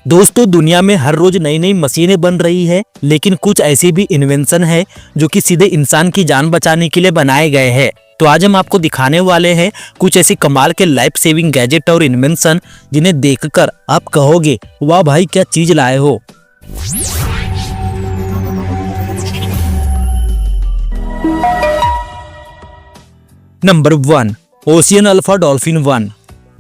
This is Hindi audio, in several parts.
दोस्तों, दुनिया में हर रोज नई नई मशीनें बन रही है, लेकिन कुछ ऐसी भी इन्वेंशन है जो कि सीधे इंसान की जान बचाने के लिए बनाए गए हैं। तो आज हम आपको दिखाने वाले हैं कुछ ऐसी कमाल के लाइफ सेविंग गैजेट और इन्वेंशन जिन्हें देखकर आप कहोगे वाह भाई क्या चीज लाए हो। Number 1, ocean alpha dolphin 1।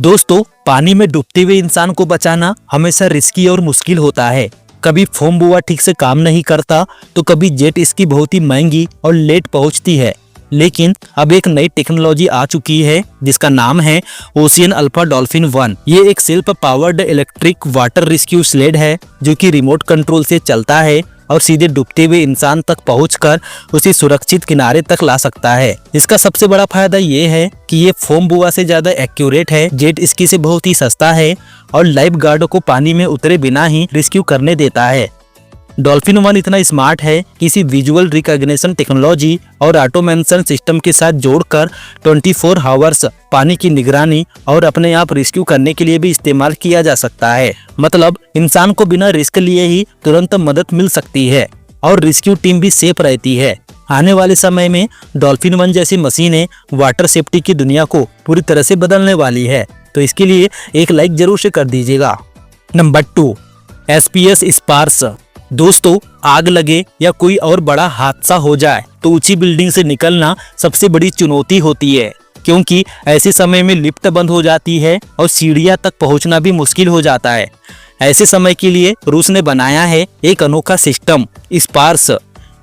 दोस्तों, पानी में डूबते हुए इंसान को बचाना हमेशा रिस्की और मुश्किल होता है। कभी फोम बुआ ठीक से काम नहीं करता तो कभी जेट इसकी बहुत ही महंगी और लेट पहुंचती है। लेकिन अब एक नई टेक्नोलॉजी आ चुकी है जिसका नाम है ओशियन अल्फा डॉल्फिन 1। ये एक self powered electric water rescue sled है जो कि रिमोट कंट्रोल से चलता है और सीधे डूबते हुए इंसान तक पहुंचकर उसे सुरक्षित किनारे तक ला सकता है। इसका सबसे बड़ा फायदा ये है कि ये फोम बुआ से ज्यादा एक्यूरेट है, जेट स्की से बहुत ही सस्ता है और लाइफ गार्ड को पानी में उतरे बिना ही रेस्क्यू करने देता है। डॉल्फिन 1 इतना स्मार्ट है कि इसी विजुअल रिकॉग्निशन टेक्नोलॉजी और ऑटोमेशन सिस्टम के साथ जोड़कर 24 आवर्स पानी की निगरानी और अपने आप रेस्क्यू करने के लिए भी इस्तेमाल किया जा सकता है। मतलब इंसान को बिना रिस्क लिए ही तुरंत मदद मिल सकती है और रेस्क्यू टीम भी सेफ रहती है। आने वाले समय में डॉल्फिन 1 जैसी मशीनें वाटर सेफ्टी की दुनिया को पूरी तरह से बदलने वाली है, तो इसके लिए एक लाइक जरूर से कर दीजिएगा। नंबर 2, SPS स्पार्स। दोस्तों, आग लगे या कोई और बड़ा हादसा हो जाए तो ऊंची बिल्डिंग से निकलना सबसे बड़ी चुनौती होती है, क्योंकि ऐसे समय में लिफ्ट बंद हो जाती है और सीढ़ियां तक पहुंचना भी मुश्किल हो जाता है। ऐसे समय के लिए रूस ने बनाया है एक अनोखा सिस्टम स्पार्स,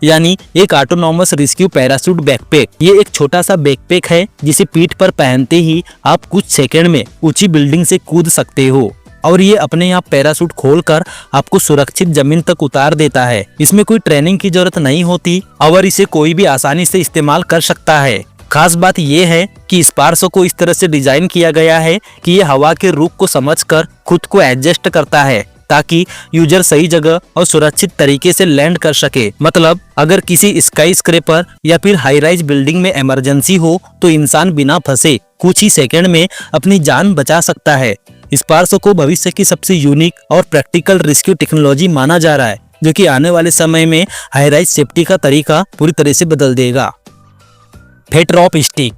यानी एक ऑटोनॉमस रेस्क्यू पैराशूट बैकपैक। ये एक छोटा सा बैकपैक है जिसे पीठ पर पहनते ही आप कुछ सेकंड में ऊंची बिल्डिंग से कूद सकते हो और ये अपने आप पैराशूट खोलकर आपको सुरक्षित जमीन तक उतार देता है। इसमें कोई ट्रेनिंग की जरूरत नहीं होती और इसे कोई भी आसानी से इस्तेमाल कर सकता है। खास बात यह है कि स्पार्स को इस तरह से डिजाइन किया गया है कि ये हवा के रुख को समझकर खुद को एडजस्ट करता है ताकि यूजर सही जगह और सुरक्षित तरीके से लैंड कर सके। मतलब अगर किसी स्काई स्क्रैपर या फिर हाई राइज बिल्डिंग में इमरजेंसी हो तो इंसान बिना फंसे कुछ ही सेकंड में अपनी जान बचा सकता है। स्पार्स को भविष्य की सबसे यूनिक और प्रैक्टिकल रेस्क्यू टेक्नोलॉजी माना जा रहा है, जो कि आने वाले समय में हाई राइज सेफ्टी का तरीका पूरी तरह से बदल देगा। फेटरॉप स्टिक।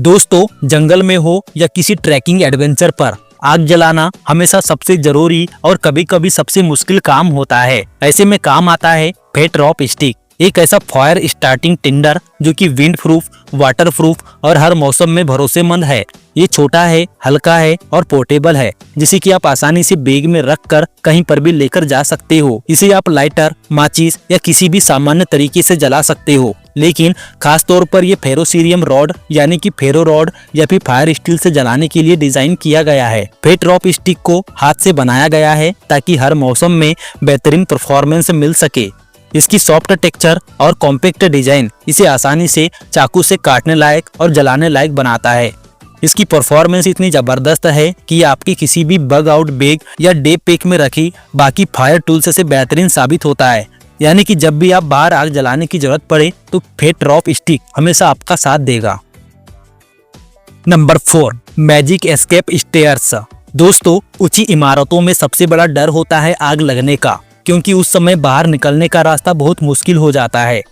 दोस्तों, जंगल में हो या किसी ट्रैकिंग एडवेंचर पर आग जलाना हमेशा सबसे जरूरी और कभी कभी सबसे मुश्किल काम होता है। ऐसे में काम आता है फेटरॉप स्टिक, एक ऐसा फायर स्टार्टिंग टिंडर जो कि विंड प्रूफ, वाटर प्रूफ और हर मौसम में भरोसेमंद है। ये छोटा है, हल्का है और पोर्टेबल है, जिसे कि आप आसानी से बैग में रखकर कहीं पर भी लेकर जा सकते हो। इसे आप लाइटर, माचिस या किसी भी सामान्य तरीके से जला सकते हो, लेकिन खास तौर पर ये फेरोसीरियम रॉड यानी कि फेरो रॉड या फिर फायर स्टील से जलाने के लिए डिजाइन किया गया है। फेटरॉप स्टिक को हाथ से बनाया गया है ताकि हर मौसम में बेहतरीन परफॉर्मेंस मिल सके। इसकी सॉफ्ट टेक्सचर और कॉम्पैक्ट डिजाइन इसे आसानी से चाकू से काटने लायक और जलाने लायक बनाता है। इसकी परफॉर्मेंस इतनी जबरदस्त है कि आपकी किसी भी बग आउट बैग या डे पैक में रखी बाकी फायर टूल्स से बेहतरीन साबित होता है। यानी कि जब भी आप बाहर आग जलाने की जरूरत पड़े तो फेटरॉप स्टिक हमेशा आपका साथ देगा। Number 4, magic escape stairs. दोस्तों, ऊंची इमारतों में सबसे बड़ा डर होता है आग लगने का, क्योंकि उस समय बाहर निकलने का रास्ता बहुत मुश्किल हो जाता है।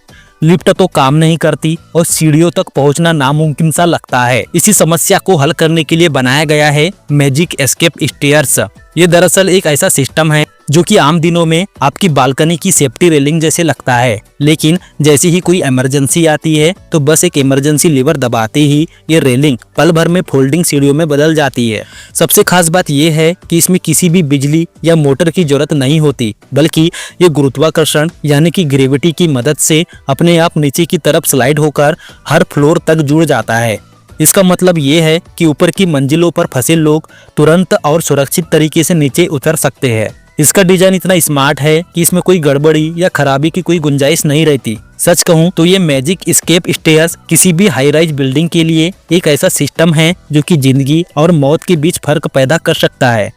लिफ्ट तो काम नहीं करती और सीढ़ियों तक पहुंचना नामुमकिन सा लगता है। इसी समस्या को हल करने के लिए बनाया गया है मैजिक एस्केप स्टेयर्स। ये दरअसल एक ऐसा सिस्टम है जो कि आम दिनों में आपकी बालकनी की सेफ्टी रेलिंग जैसे लगता है, लेकिन जैसे ही कोई इमरजेंसी आती है तो बस एक इमरजेंसी लीवर दबाते ही ये रेलिंग पल भर में फोल्डिंग सीढ़ियों में बदल जाती है। सबसे खास बात यह है कि इसमें किसी भी बिजली या मोटर की जरूरत नहीं होती, बल्कि ये गुरुत्वाकर्षण यानी कि ग्रेविटी की मदद से अपने आप नीचे की तरफ स्लाइड होकर हर फ्लोर तक जुड़ जाता है। इसका मतलब ये है कि ऊपर की मंजिलों पर फंसे लोग तुरंत और सुरक्षित तरीके से नीचे उतर सकते हैं। इसका डिजाइन इतना स्मार्ट है कि इसमें कोई गड़बड़ी या खराबी की कोई गुंजाइश नहीं रहती। सच कहूँ तो ये मैजिक एस्केप स्टेयर्स किसी भी हाई राइज बिल्डिंग के लिए एक ऐसा सिस्टम है जो कि जिंदगी और मौत के बीच फर्क पैदा कर सकता है।